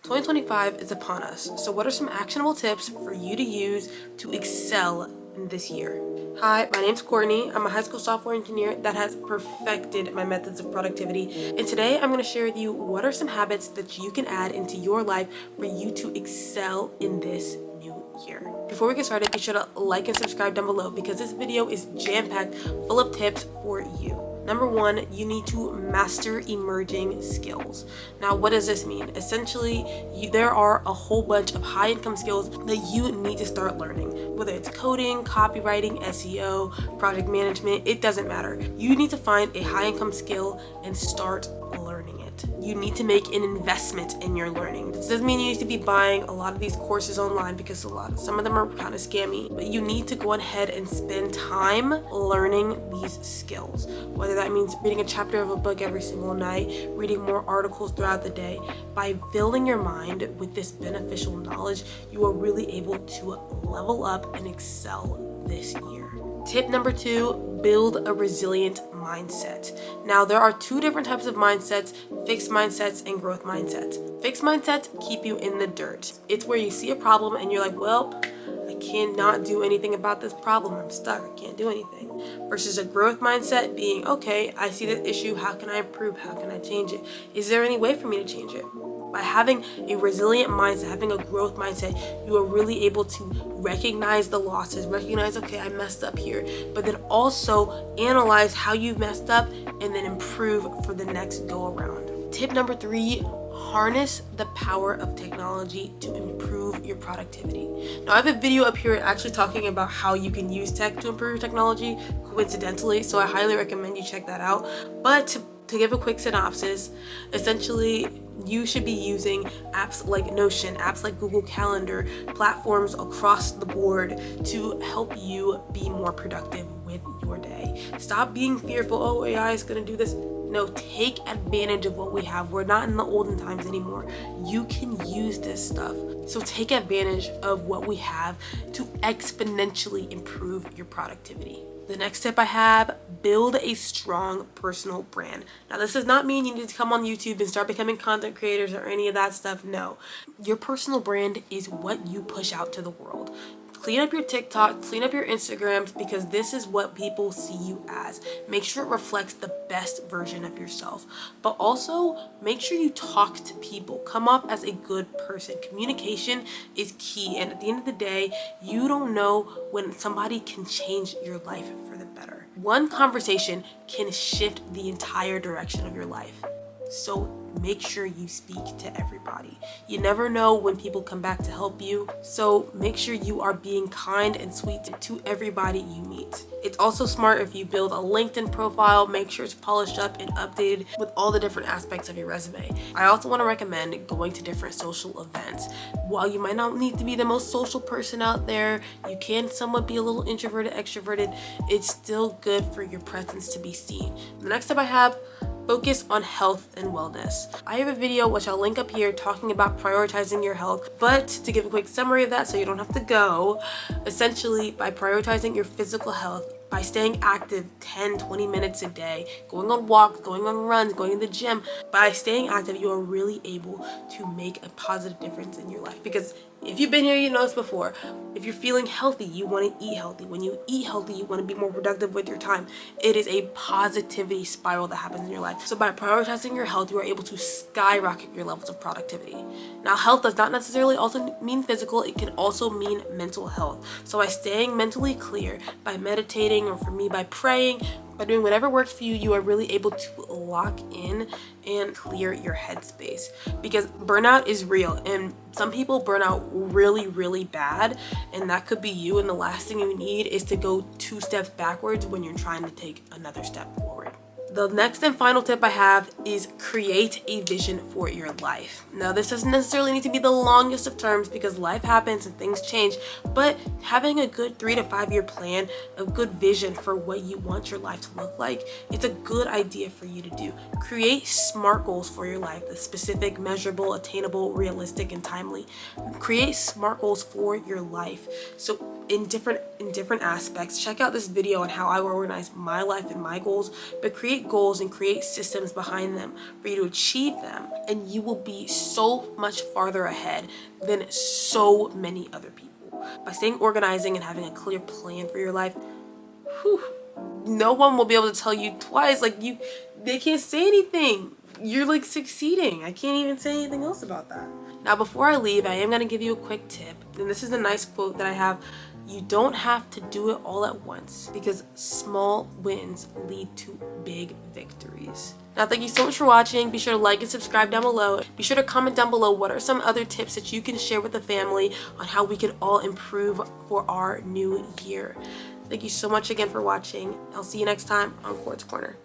2025 is upon us, so what are some actionable tips for you to use to excel in this year? Hi, my name's Courtney. I'm a high school software engineer that has perfected my methods of productivity, and today I'm going to share with you what are some habits that you can add into your life for you to excel in this new year. Before we get started, be sure to like and subscribe down below because this video is jam-packed full of tips for you. Number one, you need to master emerging skills. Now, what does this mean? Essentially, there are a whole bunch of high-income skills that you need to start learning. Whether it's coding, copywriting, SEO, project management, it doesn't matter. You need to find a high-income skill and start learning it. You need to make an investment in your learning. This doesn't mean you need to be buying a lot of these courses online because some of them are kind of scammy, but you need to go ahead and spend time learning these skills. Whether that means reading a chapter of a book every single night, reading more articles throughout the day. By filling your mind with this beneficial knowledge, you are really able to level up and excel this year. Tip number two, build a resilient mindset. Now, there are two different types of mindsets, fixed mindsets and growth mindsets. Fixed mindsets keep you in the dirt. It's where you see a problem and you're like, well, I cannot do anything about this problem. I'm stuck. I can't do anything. Versus a growth mindset being, okay, I see this issue. How can I improve? How can I change it? Is there any way for me to change it? By having a resilient mindset, having a growth mindset, you are really able to recognize the losses, recognize, okay, I messed up here, but then also analyze how you've messed up and then improve for the next go around. Tip number three, harness the power of technology to improve your productivity. Now, I have a video up here actually talking about how you can use tech to improve your technology, coincidentally, so I highly recommend you check that out. But to give a quick synopsis, essentially, you should be using apps like Notion, apps like Google Calendar, platforms across the board to help you be more productive with your day. Stop being fearful, oh, AI is going to do this. No, take advantage of what we have. We're not in the olden times anymore. You can use this stuff. So take advantage of what we have to exponentially improve your productivity. The next tip I have, build a strong personal brand. Now, this does not mean you need to come on YouTube and start becoming content creators or any of that stuff. No, your personal brand is what you push out to the world. Clean up your TikTok, clean up your Instagrams, because this is what people see you as. Make sure it reflects the best version of yourself. But also, make sure you talk to people. Come off as a good person. Communication is key. And at the end of the day, you don't know when somebody can change your life for the better. One conversation can shift the entire direction of your life. So make sure you speak to everybody. You never know when people come back to help you. So make sure you are being kind and sweet to everybody you meet. It's also smart if you build a LinkedIn profile, make sure it's polished up and updated with all the different aspects of your resume. I also want to recommend going to different social events. While you might not need to be the most social person out there, you can somewhat be a little introverted, extroverted. It's still good for your presence to be seen. The next step I have, focus on health and wellness. I have a video which I'll link up here talking about prioritizing your health, but to give a quick summary of that so you don't have to go, essentially by prioritizing your physical health, by staying active 10-20 minutes a day, going on walks, going on runs, going to the gym, by staying active, you are really able to make a positive difference in your life. Because if you've been here, you know this before. If you're feeling healthy, you want to eat healthy. When you eat healthy, you want to be more productive with your time. It is a positivity spiral that happens in your life. So by prioritizing your health, you are able to skyrocket your levels of productivity. Now, health does not necessarily also mean physical. It can also mean mental health. So by staying mentally clear, by meditating, or for me, by praying, by doing whatever works for you, you are really able to lock in and clear your headspace. Because burnout is real, and some people burn out really, really bad, and that could be you, and the last thing you need is to go 2 steps backwards when you're trying to take another step forward. The next and final tip I have is create a vision for your life. Now, this doesn't necessarily need to be the longest of terms because life happens and things change, but having a good 3 to 5 year plan, a good vision for what you want your life to look like, it's a good idea for you to do. Create SMART goals for your life, the specific, measurable, attainable, realistic, and timely. Create SMART goals for your life. So in different aspects. Check out this video on how I organize my life and my goals, but create goals and create systems behind them for you to achieve them, and you will be so much farther ahead than so many other people. By staying organizing and having a clear plan for your life, whew, no one will be able to tell you twice, like they can't say anything. You're like succeeding. I can't even say anything else about that. Now, before I leave, I am going to give you a quick tip. And this is a nice quote that I have. You don't have to do it all at once, because small wins lead to big victories. Now, thank you so much for watching. Be sure to like and subscribe down below. Be sure to comment down below what are some other tips that you can share with the family on how we can all improve for our new year. Thank you so much again for watching. I'll see you next time on Quartz Corner.